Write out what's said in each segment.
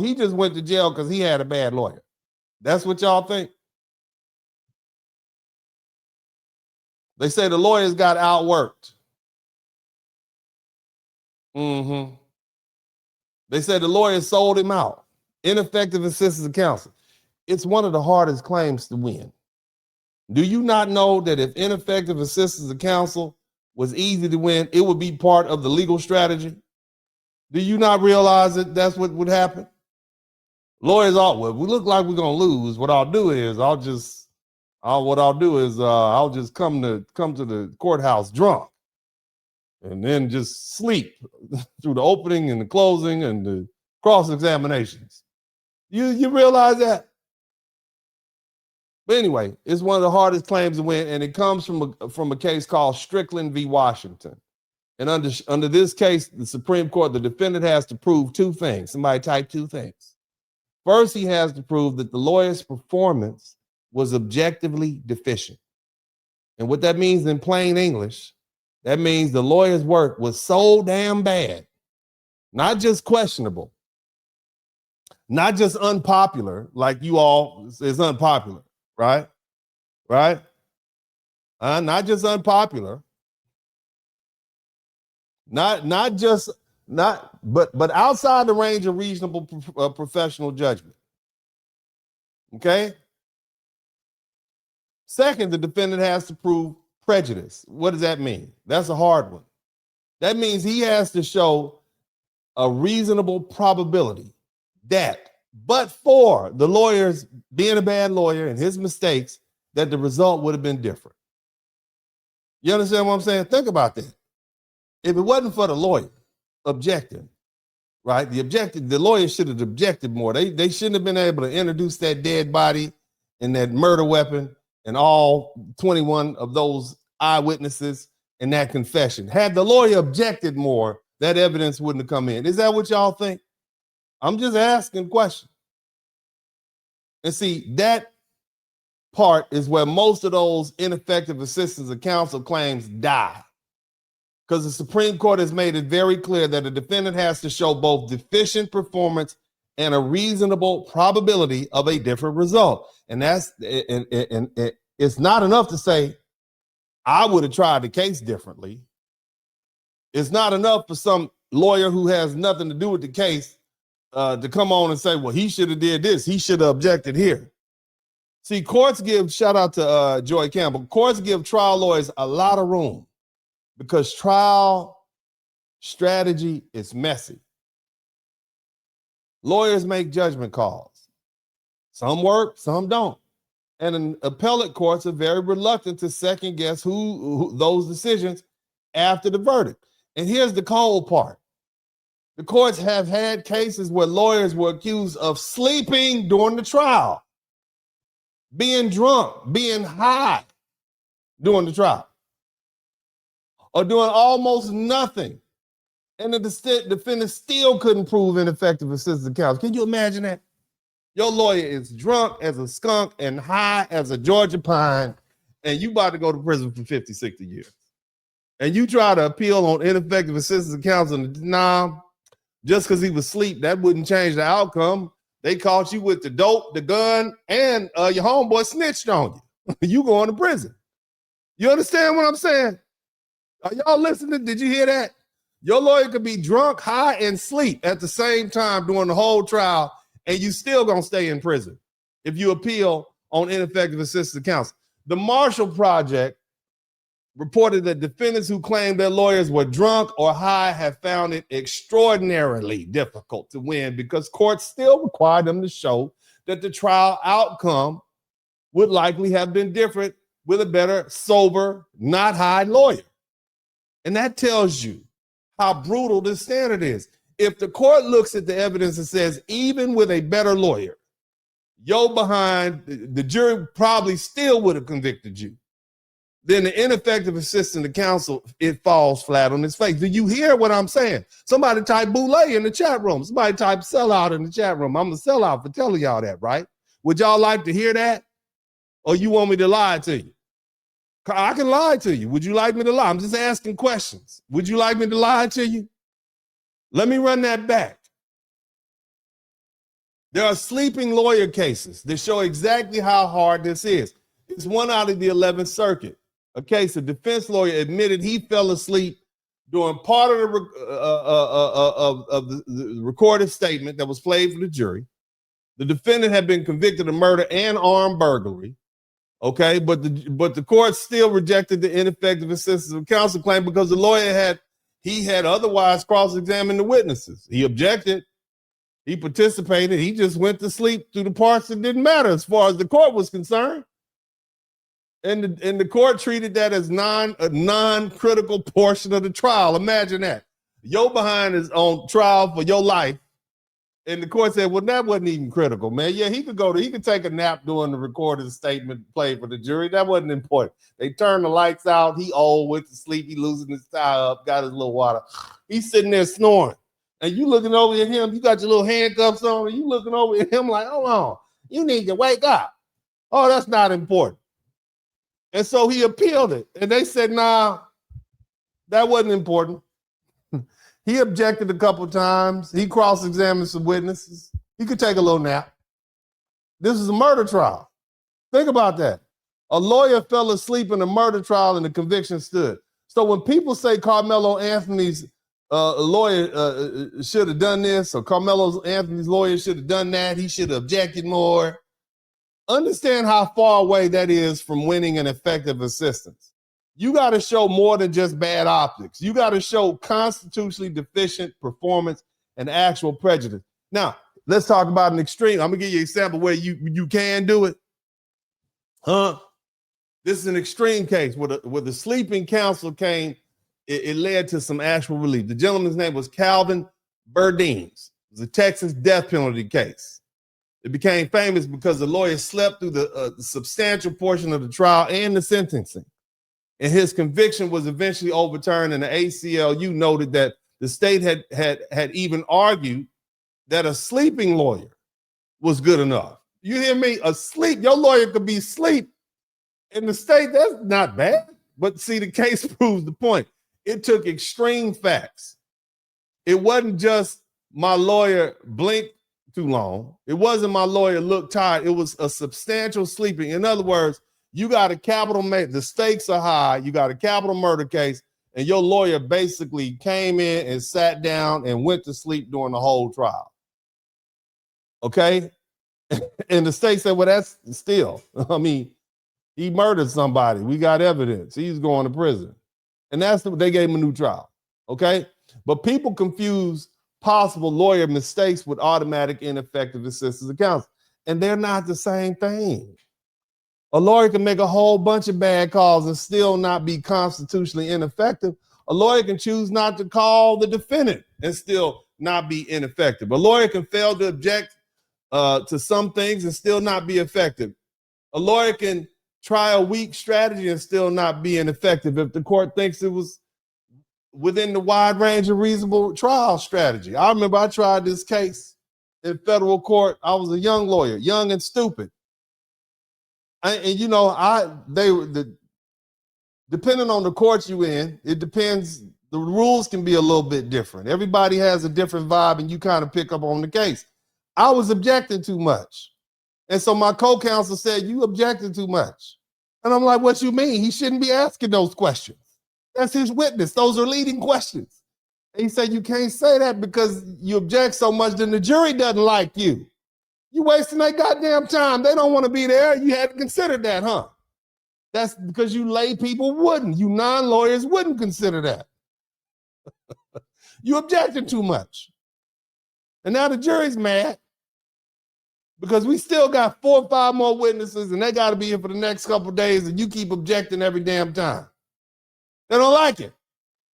he just went to jail because he had a bad lawyer. That's what y'all think? They say the lawyers got outworked. Mm-hmm. They said the lawyers sold him out. Ineffective assistance of counsel. It's one of the hardest claims to win. Do you not know that if ineffective assistance of counsel was easy to win, it would be part of the legal strategy? Do you not realize that that's what would happen? Lawyers all, well, we look like we're gonna lose. What I'll do is I'll just come to the courthouse drunk and then just sleep through the opening and the closing and the cross-examinations. You realize that? But anyway, it's one of the hardest claims to win, and it comes from a case called Strickland v. Washington. And under this case, the Supreme Court, the defendant has to prove two things. Somebody type two things. First, he has to prove that the lawyer's performance was objectively deficient. And what that means in plain English, that means the lawyer's work was so damn bad, not just questionable, not just unpopular, like you all is unpopular, right? Right? Not just unpopular, but outside the range of reasonable professional judgment. Okay? Second, the defendant has to prove prejudice. What does that mean? That's a hard one. That means he has to show a reasonable probability that, but for the lawyer's being a bad lawyer and his mistakes, that the result would have been different. You understand what I'm saying? Think about that. If it wasn't for the lawyer objecting, right? The lawyer should have objected more. They shouldn't have been able to introduce that dead body and that murder weapon and all 21 of those eyewitnesses and that confession. Had the lawyer objected more, that evidence wouldn't have come in. Is that what y'all think? I'm just asking questions. And see, that part is where most of those ineffective assistance of counsel claims die. Because the Supreme Court has made it very clear that a defendant has to show both deficient performance and a reasonable probability of a different result. And it's not enough to say, I would have tried the case differently. It's not enough for some lawyer who has nothing to do with the case to come on and say, well, he should have did this. He should have objected here. See, shout out to Joy Campbell, courts give trial lawyers a lot of room because trial strategy is messy. Lawyers make judgment calls. Some work, some don't. And appellate courts are very reluctant to second guess who those decisions after the verdict. And here's the cold part. The courts have had cases where lawyers were accused of sleeping during the trial, being drunk, being high during the trial, or doing almost nothing. And the defendant still couldn't prove ineffective assistance of counsel. Can you imagine that? Your lawyer is drunk as a skunk and high as a Georgia pine, and you about to go to prison for 50, 60 years. And you try to appeal on ineffective assistance of counsel, and nah, just because he was asleep, that wouldn't change the outcome. They caught you with the dope, the gun, and your homeboy snitched on you. You going to prison. You understand what I'm saying? Are y'all listening? Did you hear that? Your lawyer could be drunk, high, and sleep at the same time during the whole trial, and you still gonna stay in prison if you appeal on ineffective assistance of counsel. The Marshall Project reported that defendants who claimed their lawyers were drunk or high have found it extraordinarily difficult to win because courts still require them to show that the trial outcome would likely have been different with a better, sober, not high lawyer. And that tells you how brutal this standard is. If the court looks at the evidence and says, even with a better lawyer, the jury probably still would have convicted you, then the ineffective assistance of counsel, it falls flat on its face. Do you hear what I'm saying? Somebody type boule in the chat room. Somebody type sellout in the chat room. I'm a sellout for telling y'all that, right? Would y'all like to hear that? Or you want me to lie to you? I can lie to you. Would you like me to lie? I'm just asking questions. Would you like me to lie to you? Let me run that back. There are sleeping lawyer cases that show exactly how hard this is. It's one out of the 11th Circuit. A case, a defense lawyer admitted he fell asleep during part of the recorded statement that was played for the jury. The defendant had been convicted of murder and armed burglary. Okay, but the court still rejected the ineffective assistance of counsel claim because the lawyer had otherwise cross-examined the witnesses. He objected. He participated. He just went to sleep through the parts that didn't matter as far as the court was concerned. And the court treated that as a non-critical portion of the trial. Imagine that. Your behind is on trial for your life. And the court said, well, that wasn't even critical, man. Yeah, he could take a nap during the recorded statement played for the jury. That wasn't important. They turned the lights out. He went to sleep. He loosened his tie up, got his little water. He's sitting there snoring. And you looking over at him, you got your little handcuffs on, and you looking over at him like, hold on, you need to wake up. Oh, that's not important. And so he appealed it. And they said, nah, that wasn't important. He objected a couple of times. He cross-examined some witnesses. He could take a little nap. This is a murder trial. Think about that. A lawyer fell asleep in a murder trial and the conviction stood. So when people say Karmelo Anthony's lawyer should have done this, or Karmelo Anthony's lawyer should have done that, he should have objected more, understand how far away that is from winning an effective assistance. You got to show more than just bad optics. You got to show constitutionally deficient performance and actual prejudice. Now, let's talk about an extreme. I'm going to give you an example where you can do it. This is an extreme case where the sleeping counsel came. It led to some actual relief. The gentleman's name was Calvin Burdines. It was a Texas death penalty case. It became famous because the lawyer slept through the substantial portion of the trial and the sentencing. And his conviction was eventually overturned, and the ACLU noted that the state had even argued that a sleeping lawyer was good enough. You hear me? Your lawyer could be asleep in the state. That's not bad. But see, the case proves the point. It took extreme facts. It wasn't just my lawyer blinked too long. It wasn't my lawyer looked tired. It was a substantial sleeping. In other words, you got a capital, the stakes are high. You got a capital murder case, and your lawyer basically came in and sat down and went to sleep during the whole trial. Okay? And the state said, well, that's still, I mean, he murdered somebody. We got evidence. He's going to prison. And they gave him a new trial. Okay? But people confuse possible lawyer mistakes with automatic ineffective assistance of counsel. And they're not the same thing. A lawyer can make a whole bunch of bad calls and still not be constitutionally ineffective. A lawyer can choose not to call the defendant and still not be ineffective. A lawyer can fail to object to some things and still not be effective. A lawyer can try a weak strategy and still not be ineffective if the court thinks it was within the wide range of reasonable trial strategy. I remember I tried this case in federal court. I was a young lawyer, young and stupid. Depending on the court you in, it depends. The rules can be a little bit different. Everybody has a different vibe, and you kind of pick up on the case. I was objecting too much. And so my co-counsel said, you objected too much. And I'm like, what you mean? He shouldn't be asking those questions. That's his witness. Those are leading questions. And he said, you can't say that because you object so much, then the jury doesn't like you. You wasting their goddamn time. They don't want to be there. You hadn't considered that, huh? That's because you lay people wouldn't. You non-lawyers wouldn't consider that. You objected too much. And now the jury's mad because we still got 4 or 5 more witnesses and they got to be here for the next couple of days and you keep objecting every damn time. They don't like it.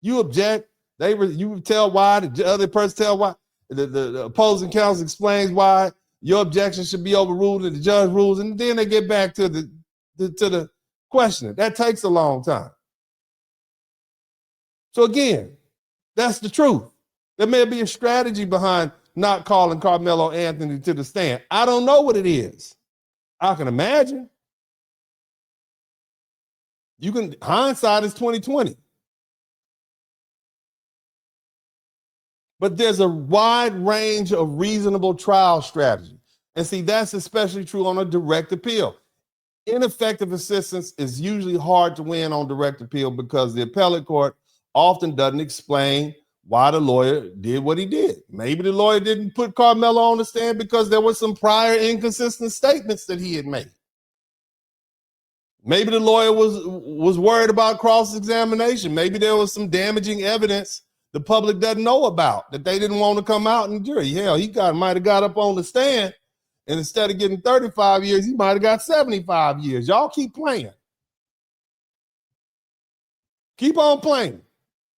You object. You tell why. The other person tell why. The opposing counsel explains why your objection should be overruled and the judge rules, and then they get back to the questioning. That takes a long time. So again, that's the truth. There may be a strategy behind not calling Karmelo Anthony to the stand. I don't know what it is. I can imagine. Hindsight is 20/20. But there's a wide range of reasonable trial strategy. And see, that's especially true on a direct appeal. Ineffective assistance is usually hard to win on direct appeal because the appellate court often doesn't explain why the lawyer did what he did. Maybe the lawyer didn't put Karmelo on the stand because there were some prior inconsistent statements that he had made. Maybe the lawyer was worried about cross-examination. Maybe there was some damaging evidence the public doesn't know about that they didn't want to come out in the jury. Hell, he might have got up on the stand, and instead of getting 35 years, he might have got 75 years. Y'all keep playing. Keep on playing.